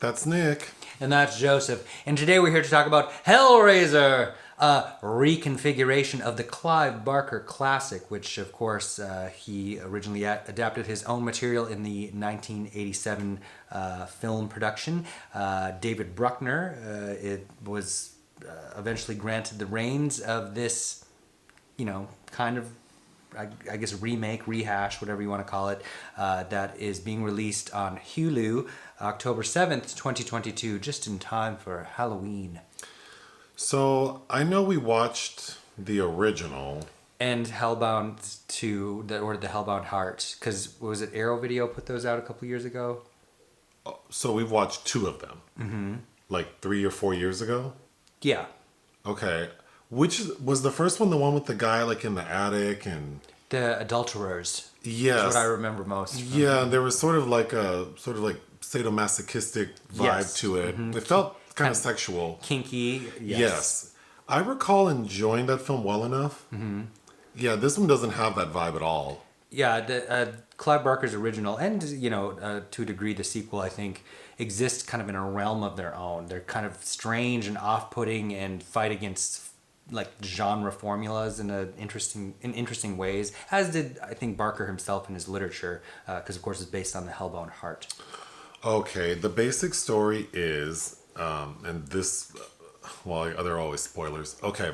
That's Nick. And that's Joseph. And today we're here to talk about Hellraiser, a reconfiguration of the Clive Barker classic, which of course he originally adapted his own material in the 1987 film production. David Bruckner was eventually granted the reins of this, kind of, I guess, remake, rehash, whatever you want to call it, that is being released on Hulu October 7th, 2022, just in time for Halloween. So, I know we watched the original. And Hellbound 2, or the Hellbound Heart, because, was it Arrow Video put those out a couple years ago? So, we've watched two of them. Mm-hmm. Like 3 or 4 years ago? Yeah. Okay. Which was the first one, the one with the guy like in the attic and... The Adulterers. Yes. That's what I remember most. Yeah, there was sort of like sadomasochistic vibe to it. Mm-hmm. It felt kind of sexual. Kinky. Yes. I recall enjoying that film well enough. Mm-hmm. Yeah, this one doesn't have that vibe at all. Yeah, the Clive Barker's original, and to a degree the sequel, I think, exist kind of in a realm of their own. They're kind of strange and off-putting and fight against like genre formulas in interesting ways, as did I think Barker himself in his literature, because of course it's based on the Hellbound Heart. Okay, the basic story is, and this, well, there are always spoilers. Okay,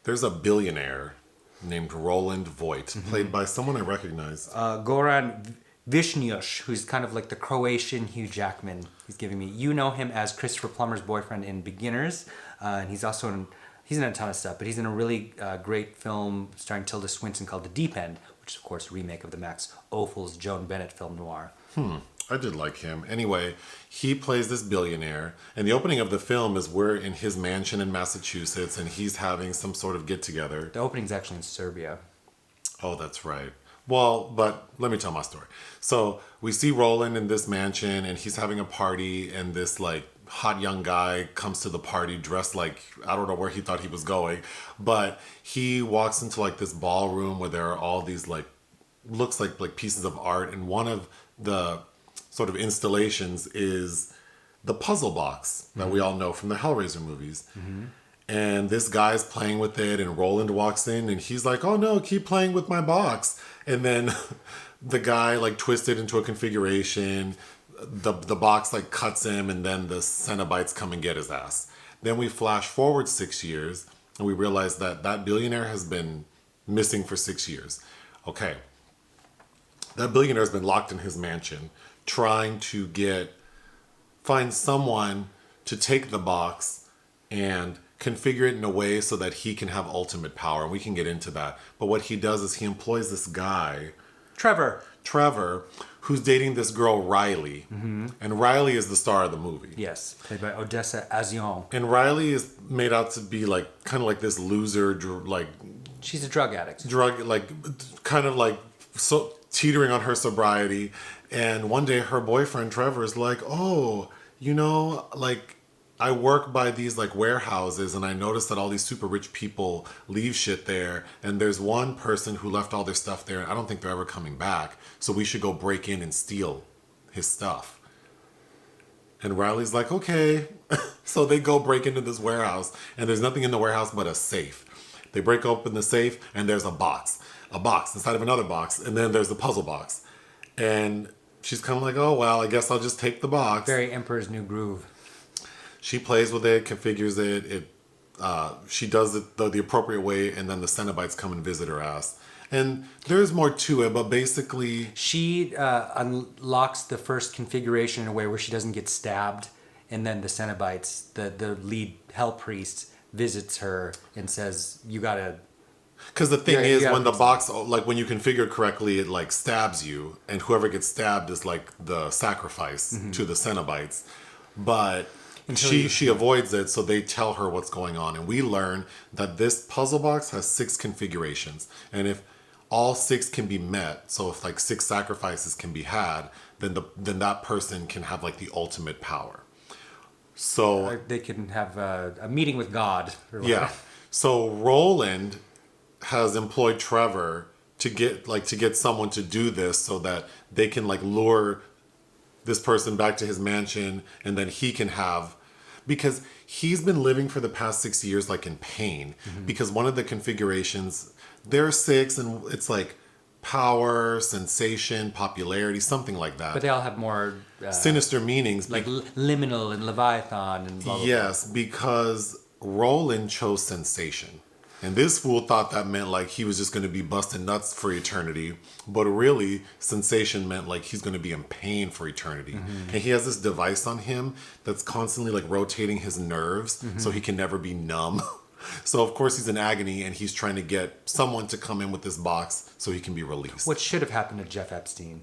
there's a billionaire named Roland Voight, played by someone I recognize. Goran Višnjić, who's kind of like the Croatian Hugh Jackman. He's giving me. You know him as Christopher Plummer's boyfriend in Beginners, and he's also he's in a ton of stuff. But he's in a really great film starring Tilda Swinton called The Deep End, which is of course a remake of the Max Ophuls Joan Bennett film noir. I did like him. Anyway, he plays this billionaire, and the opening of the film is we're in his mansion in Massachusetts, and he's having some sort of get-together. The opening's actually in Serbia. Oh, that's right. Well, but let me tell my story. So we see Roland in this mansion, and he's having a party, and this like hot young guy comes to the party dressed like, I don't know where he thought he was going, but he walks into like this ballroom where there are all these like, looks like pieces of art, and one of the sort of installations is the puzzle box that we all know from the Hellraiser movies. Mm-hmm. And this guy's playing with it, and Roland walks in, and he's like, oh no, keep playing with my box. And then the guy like twists it into a configuration, the box like cuts him, and then the Cenobites come and get his ass. Then we flash forward 6 years, and we realize that billionaire has been missing for 6 years. Okay. That billionaire has been locked in his mansion, trying to find someone to take the box and configure it in a way so that he can have ultimate power. And we can get into that. But what he does is he employs this guy, Trevor, who's dating this girl, Riley. Mm-hmm. And Riley is the star of the movie. Yes, played by Odessa Azion. And Riley is made out to be like kind of like this loser, like... She's a drug addict. Kind of like so teetering on her sobriety. And one day her boyfriend, Trevor, is like, oh, like... I work by these like warehouses, and I noticed that all these super rich people leave shit there, and there's one person who left all their stuff there, and I don't think they're ever coming back, so we should go break in and steal his stuff. And Riley's like, okay. So they go break into this warehouse, and there's nothing in the warehouse but a safe. They break open the safe, and there's a box inside of another box, and then there's the puzzle box. And she's kind of like, oh, well, I guess I'll just take the box. Very Emperor's New Groove. She plays with it, configures it. She does it the appropriate way, and then the Cenobites come and visit her ass. And there's more to it, but basically... She unlocks the first configuration in a way where she doesn't get stabbed, and then the Cenobites, the lead hell priest, visits her and says, you gotta... Because the thing is, when the box, like when you configure correctly, it like stabs you, and whoever gets stabbed is like the sacrifice to the Cenobites. But... She avoids it, so they tell her what's going on. And we learn that this puzzle box has 6 configurations. And if all 6 can be met, so if like 6 sacrifices can be had, then that person can have like the ultimate power. So they can have a meeting with God. Yeah. So Roland has employed Trevor to get someone to do this so that they can like lure this person back to his mansion, and then he can have, because he's been living for the past 6 years like in pain, because one of the configurations, there are 6, and it's like power, sensation, popularity, something like that. But they all have more sinister meanings. like liminal and Leviathan and blah, blah, Yes, because Roland chose sensation. And this fool thought that meant like he was just going to be busting nuts for eternity. But really, sensation meant like he's going to be in pain for eternity. And he has this device on him that's constantly like rotating his nerves so he can never be numb. So of course he's in agony, and he's trying to get someone to come in with this box so he can be released. What should have happened to Jeff Epstein?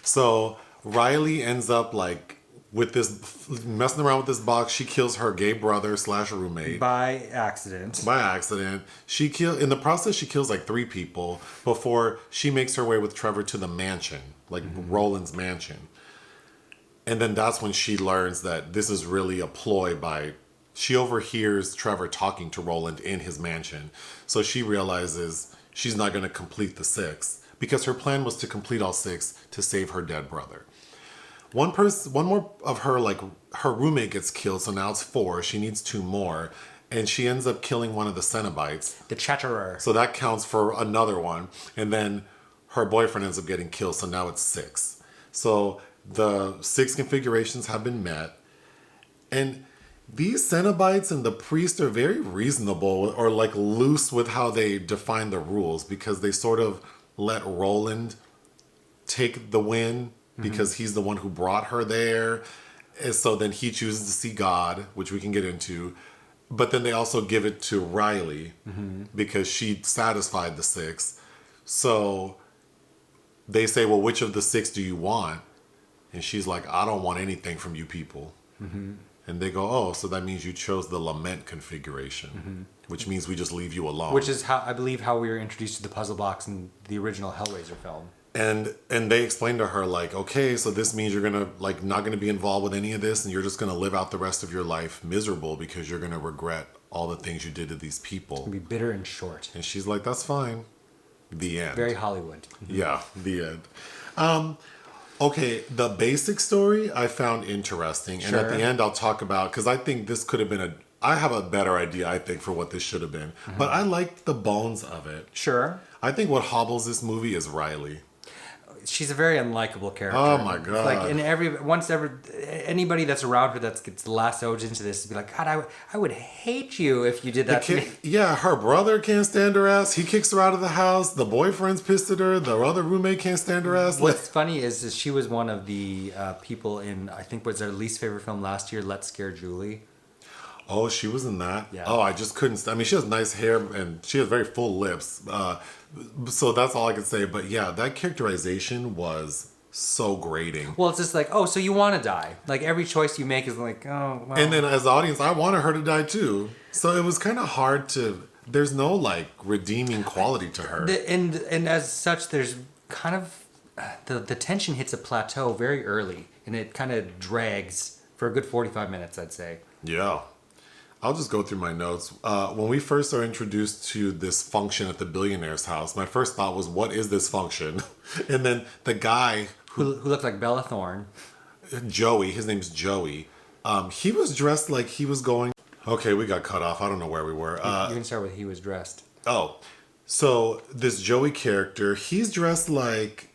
So Riley ends up like with this, messing around with this box. She kills her gay brother / roommate By accident. In the process, she kills like 3 people before she makes her way with Trevor to the mansion, like Roland's mansion. And then that's when she learns that this is really a ploy by, she overhears Trevor talking to Roland in his mansion. So she realizes she's not going to complete the 6, because her plan was to complete all 6 to save her dead brother. One more of her, like her roommate gets killed, so now it's 4. She needs 2 more, and she ends up killing one of the Cenobites. The Chatterer. So that counts for another one, and then her boyfriend ends up getting killed, so now it's 6. So the 6 configurations have been met, and these Cenobites and the priest are very reasonable, or like loose with how they define the rules, because they sort of let Roland take the win because he's the one who brought her there. And so then he chooses to see God, which we can get into. But then they also give it to Riley because she satisfied the 6. So they say, well, which of the 6 do you want? And she's like, I don't want anything from you people. And they go, oh, so that means you chose the lament configuration, which means we just leave you alone. Which is how I believe how we were introduced to the puzzle box in the original Hellraiser film. And they explained to her, like, okay, so this means you're gonna like not gonna be involved with any of this, and you're just gonna live out the rest of your life miserable because you're gonna regret all the things you did to these people. It'll be bitter and short. And she's like, that's fine. The end. Very Hollywood. Yeah, the end. Okay, the basic story I found interesting. And at the end, I'll talk about, because I think this could have been I have a better idea, I think, for what this should have been. But I liked the bones of it. Sure. I think what hobbles this movie is Riley. She's a very unlikable character. Oh my god! Like in anybody that's around her that gets lassoed into this, be like, God, I would hate you if you did that to me. Yeah, her brother can't stand her ass. He kicks her out of the house. The boyfriend's pissed at her. The other roommate can't stand her ass. What's funny is she was one of the people in, I think, was their least favorite film last year, Let's Scare Julie. Oh, she was in that? Yeah. Oh, I just couldn't. I mean, she has nice hair and she has very full lips. So that's all I can say. But yeah, that characterization was so grating. Well, it's just like, oh, so you want to die. Like every choice you make is like, oh, well. And then as the audience, I wanted her to die too. So it was kind of hard to, there's no like redeeming quality to her. And as such, there's kind of, the tension hits a plateau very early. And it kind of drags for a good 45 minutes, I'd say. Yeah. I'll just go through my notes. When we first are introduced to this function at the billionaire's house, my first thought was, what is this function? And then the guy who looked like Bella Thorne. Joey, his name's Joey. He was dressed like he was going... Okay, we got cut off. I don't know where we were. You can start with he was dressed. Oh, so this Joey character, he's dressed like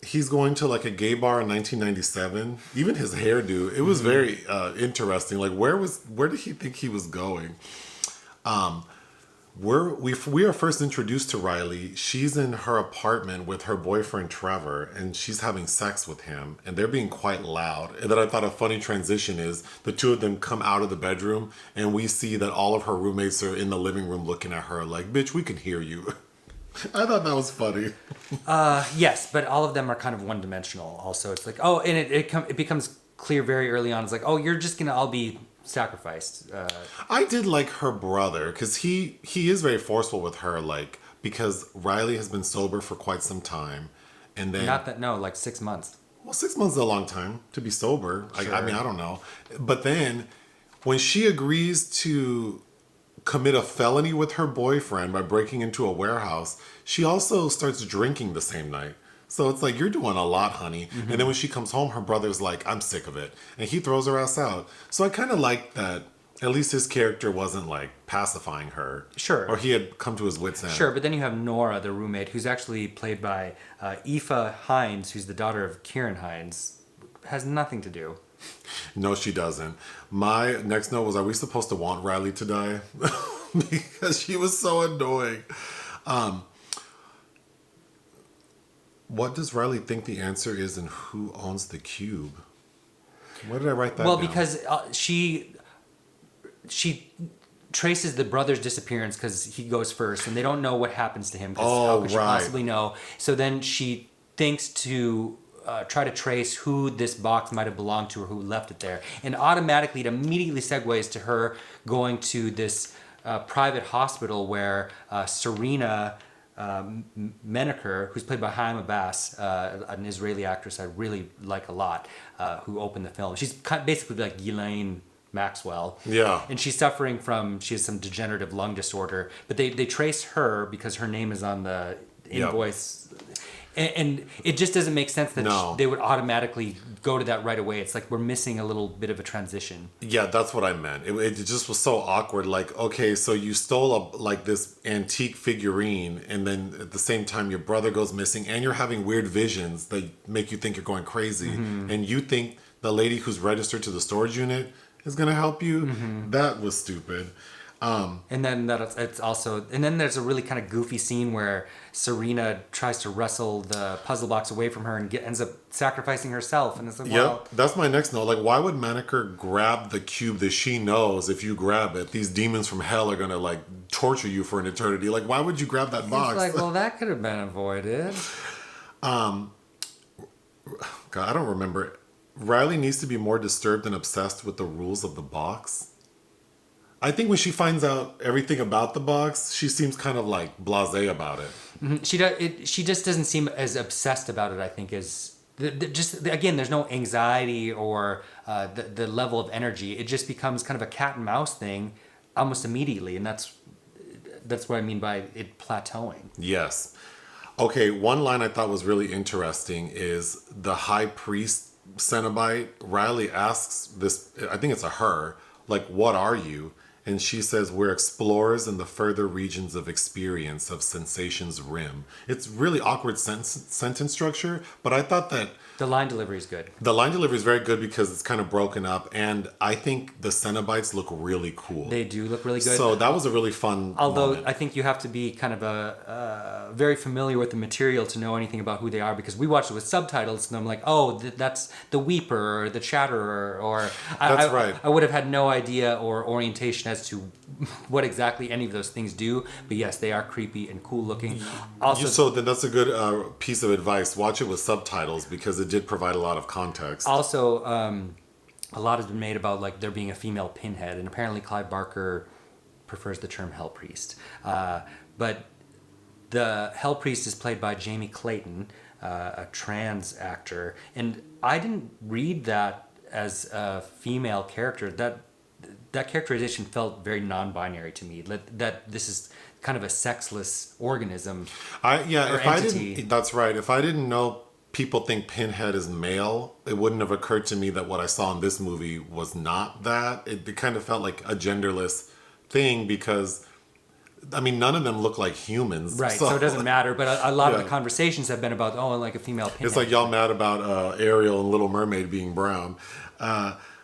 he's going to like a gay bar in 1997. Even his hairdo, it was very interesting. Like where did he think he was going? We are first introduced to Riley. She's in her apartment with her boyfriend Trevor, and she's having sex with him, and they're being quite loud. And then I thought a funny transition is the two of them come out of the bedroom, and we see that all of her roommates are in the living room looking at her like, bitch, we can hear you. I thought that was funny. Yes, but all of them are kind of one-dimensional also. It's like, oh, and it becomes clear very early on. It's like, oh, you're just going to all be sacrificed. I did like her brother because he is very forceful with her, like, because Riley has been sober for quite some time. And then... like 6 months. Well, 6 months is a long time to be sober. Sure. I mean, I don't know. But then when she agrees to commit a felony with her boyfriend by breaking into a warehouse, she also starts drinking the same night. So it's like, you're doing a lot, honey. And then when she comes home, her brother's like, I'm sick of it. And he throws her ass out. So I kind of like that at least his character wasn't like pacifying her. Sure. Or he had come to his wits' end. Sure, but then you have Nora, the roommate, who's actually played by Aoife Hinds, who's the daughter of Kieran Hinds. Has nothing to do. No, she doesn't. My next note was, are we supposed to want Riley to die? Because she was so annoying. What does Riley think the answer is, and who owns the cube? Where did I write that down? Because she traces the brother's disappearance because he goes first, and they don't know what happens to him. How could she possibly know? So then she thinks to try to trace who this box might have belonged to or who left it there, and automatically it immediately segues to her going to this private hospital where Serena Menaker, who's played by Haim Abbas, an Israeli actress I really like a lot, who opened the film. She's basically like Ghislaine Maxwell. Yeah. And she's suffering she has some degenerative lung disorder, but they trace her because her name is on the invoice. Yep. And it just doesn't make sense that they would automatically go to that right away. It's like we're missing a little bit of a transition. Yeah, that's what I meant. It just was so awkward. Like, okay, so you stole this antique figurine, and then at the same time your brother goes missing, and you're having weird visions that make you think you're going crazy, and you think the lady who's registered to the storage unit is going to help you. That was stupid. And then there's a really kind of goofy scene where Serena tries to wrestle the puzzle box away from her and ends up sacrificing herself. And it's like, wow. That's my next note. Like, why would Maneker grab the cube that she knows if you grab it, these demons from hell are going to like torture you for an eternity? Like, why would you grab that box? It's like, well, that could have been avoided. God, I don't remember. Riley needs to be more disturbed and obsessed with the rules of the box. I think when she finds out everything about the box, she seems kind of like blasé about it. She just doesn't seem as obsessed about it, I think, as again, there's no anxiety or the level of energy. It just becomes kind of a cat and mouse thing almost immediately, and that's what I mean by it plateauing. Yes. Okay, one line I thought was really interesting is the high priest Cenobite. Riley asks this, I think it's a her, like, what are you? And she says, we're explorers in the further regions of experience of sensation's rim. It's really awkward sentence structure, but I thought that... The line delivery is good. The line delivery is very good because it's kind of broken up, and I think the Cenobites look really cool. They do look really good. So that was a really fun moment. I think you have to be kind of very familiar with the material to know anything about who they are, because we watched it with subtitles, and I'm like, oh, that's the Weeper or the Chatterer, or... That's right. I would have had no idea or orientation as to what exactly any of those things do, but yes, they are creepy and cool looking. Also, so then that's a good piece of advice. Watch it with subtitles because it did provide a lot of context. Also, a lot has been made about like there being a female Pinhead, and apparently Clive Barker prefers the term Hell Priest. But the Hell Priest is played by Jamie Clayton, a trans actor, and I didn't read that as a female character. That characterization felt very non-binary to me. That this is kind of a sexless organism. Entity. That's right. If I didn't know people think Pinhead is male, it wouldn't have occurred to me that what I saw in this movie was not that. It kind of felt like a genderless thing because, I mean, none of them look like humans. Right, so it doesn't matter. But a lot of the conversations have been about, like a female Pinhead. It's like y'all mad about Ariel and Little Mermaid being brown.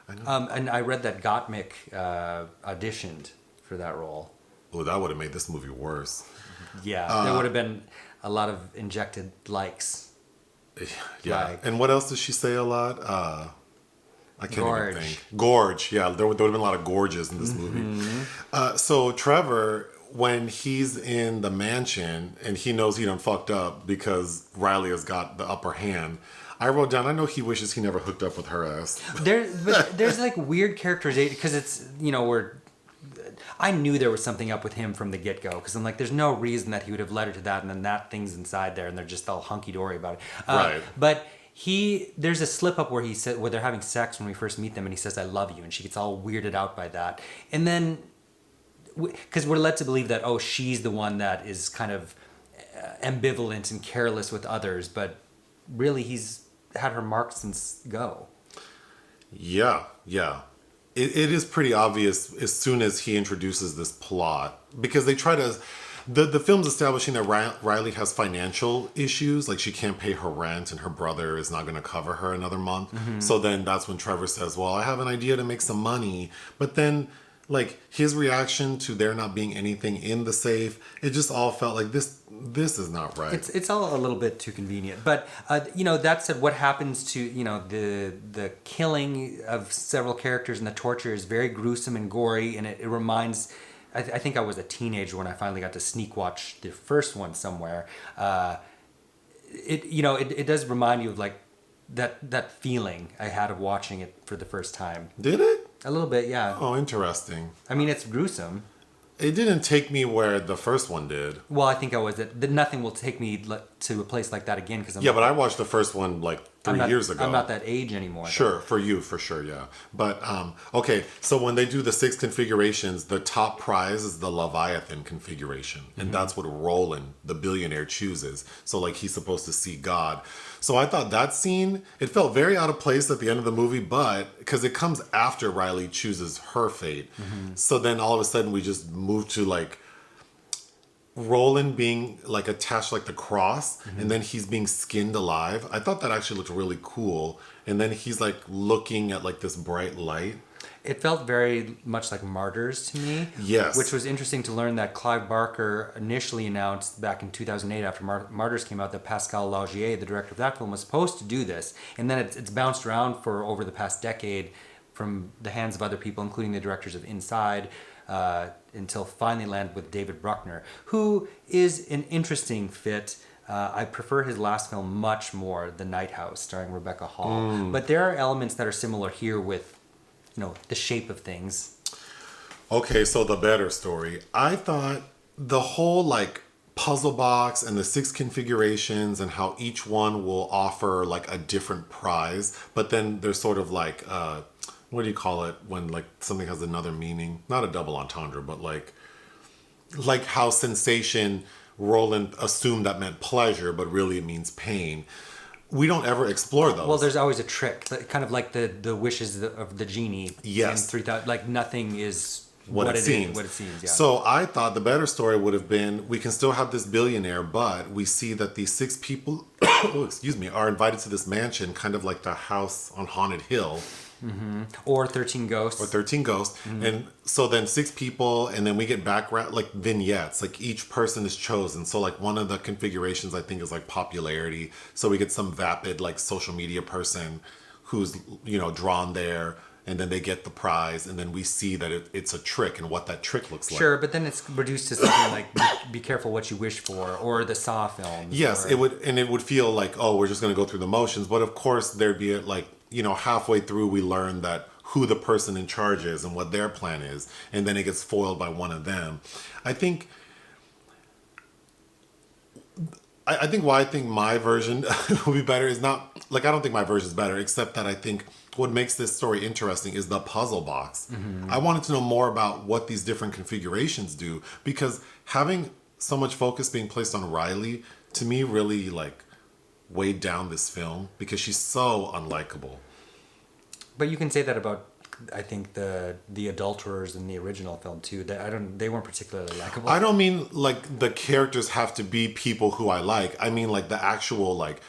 And I read that Gottmik auditioned for that role. Oh, that would have made this movie worse. Yeah, there would have been a lot of injected likes. Yeah. And what else does she say a lot? I can't Gorge. even think. Gorge. Yeah, there would have been a lot of gorges in this movie. So Trevor, when he's in the mansion and he knows he done fucked up because Riley has got the upper hand, I wrote down, I know he wishes he never hooked up with her ass. There's like weird characterization because it's, I knew there was something up with him from the get-go because I'm like, there's no reason that he would have led her to that, and then that thing's inside there and they're just all hunky-dory about it. Right. But there's a slip-up where where they're having sex when we first meet them, and he says, I love you, and she gets all weirded out by that. And then, because we're led to believe that, she's the one that is kind of ambivalent and careless with others, but really he's had her marked since Go. Yeah. It is pretty obvious as soon as he introduces this plot, because they try to. The film's establishing that Riley has financial issues, like she can't pay her rent and her brother is not going to cover her another month. So then that's when Trevor says, well, I have an idea to make some money. But then, like, his reaction to there not being anything in the safe, it just all felt like this is not right. It's all a little bit too convenient. But, that said, what happens to, the killing of several characters and the torture is very gruesome and gory, and it reminds... I think I was a teenager when I finally got to sneak watch the first one somewhere. It does remind you of like that feeling I had of watching it for the first time. Did it? A little bit, yeah. Oh, interesting. I mean, it's gruesome. It didn't take me where the first one did. Well, I think I was that nothing will take me to a place like that again because but I watched the first one like 3 years ago. I'm not that age anymore. Sure, for you, for sure, yeah. But okay, so when they do the 6 configurations, the top prize is the Leviathan configuration, and that's what Roland, the billionaire, chooses. So like he's supposed to see God. So I thought that scene, it felt very out of place at the end of the movie, but because it comes after Riley chooses her fate. So then all of a sudden we just move to like Roland being like attached like the cross, and then he's being skinned alive. I thought that actually looked really cool. And then he's like looking at like this bright light. It felt very much like Martyrs to me. Yes. Which was interesting to learn that Clive Barker initially announced back in 2008 after Martyrs came out that Pascal Laugier, the director of that film, was supposed to do this. And then it's bounced around for over the past decade from the hands of other people, including the directors of Inside, until finally landed with David Bruckner, who is an interesting fit. I prefer his last film much more, The Night House, starring Rebecca Hall. But there are elements that are similar here with the shape of things. Okay, so the better story. I thought the whole like puzzle box and the 6 configurations and how each one will offer like a different prize, but then there's sort of like what do you call it when like something has another meaning? Not a double entendre, but like how sensation, Roland assumed that meant pleasure, but really it means pain. We don't ever explore those. Well, there's always a trick, kind of like the wishes of the genie. Yes. In 3000, like nothing is what it seems. What it seems, yeah. So I thought the better story would have been, we can still have this billionaire, but we see that these 6 people, are invited to this mansion, kind of like the house on Haunted Hill. Or 13 Ghosts. And so then 6 people, and then we get background, like vignettes, like each person is chosen. So like one of the configurations I think is like popularity. So we get some vapid like social media person who's, drawn there, and then they get the prize, and then we see that it's a trick and what that trick looks like. Sure, but then it's reduced to something like be careful what you wish for, or the Saw films. Yes, it would feel like, oh, we're just going to go through the motions. But of course there'd be halfway through we learn that who the person in charge is and what their plan is, and then it gets foiled by one of them. I think why I think my version would be better is not like, I don't think my version is better, except that I think what makes this story interesting is the puzzle box. I wanted to know more about what these different configurations do, because having so much focus being placed on Riley, to me, really like weighed down this film because she's so unlikable. But you can say that about, I think, the adulterers in the original film too. They weren't particularly likable. I don't mean like the characters have to be people who I like. I mean like the actual like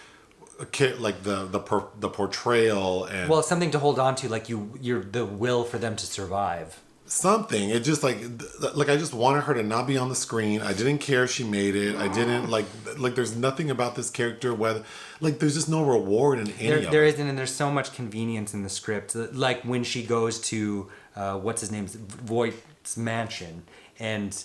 the portrayal and something to hold on to, like you're the will for them to survive. Something. It just like I just wanted her to not be on the screen. I didn't care if she made it. I didn't like there's nothing about this character whether like there's just no reward in any of it. There isn't, and there's so much convenience in the script. Like when she goes to what's his name's Voight's mansion, and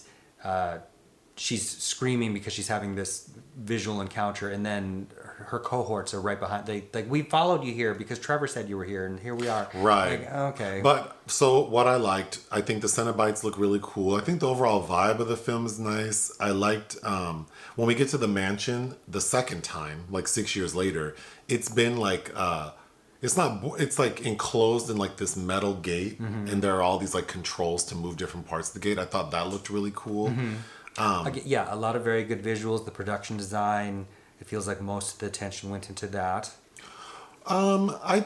she's screaming because she's having this visual encounter, and then her cohorts are right behind. We followed you here because Trevor said you were here, and here we are. Right. Like, okay. But so what I liked, I think the Cenobites look really cool. I think the overall vibe of the film is nice. I liked when we get to the mansion the second time, like 6 years later, it's been like it's like enclosed in like this metal gate, and there are all these like controls to move different parts of the gate. I thought that looked really cool. A lot of very good visuals. The production design It feels like most of the attention went into that. I,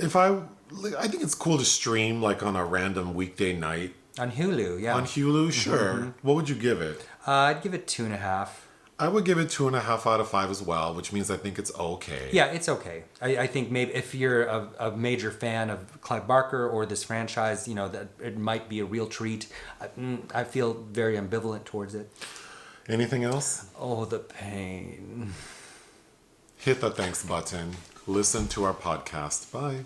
I think it's cool to stream like on a random weekday night. On Hulu, yeah. On Hulu, sure. What would you give it? I'd give it 2.5. I would give it 2.5 out of 5 as well, which means I think it's okay. Yeah, it's okay. I think maybe if you're a major fan of Clive Barker or this franchise, that it might be a real treat. I feel very ambivalent towards it. Anything else? Oh, the pain. Hit the thanks button. Listen to our podcast. Bye.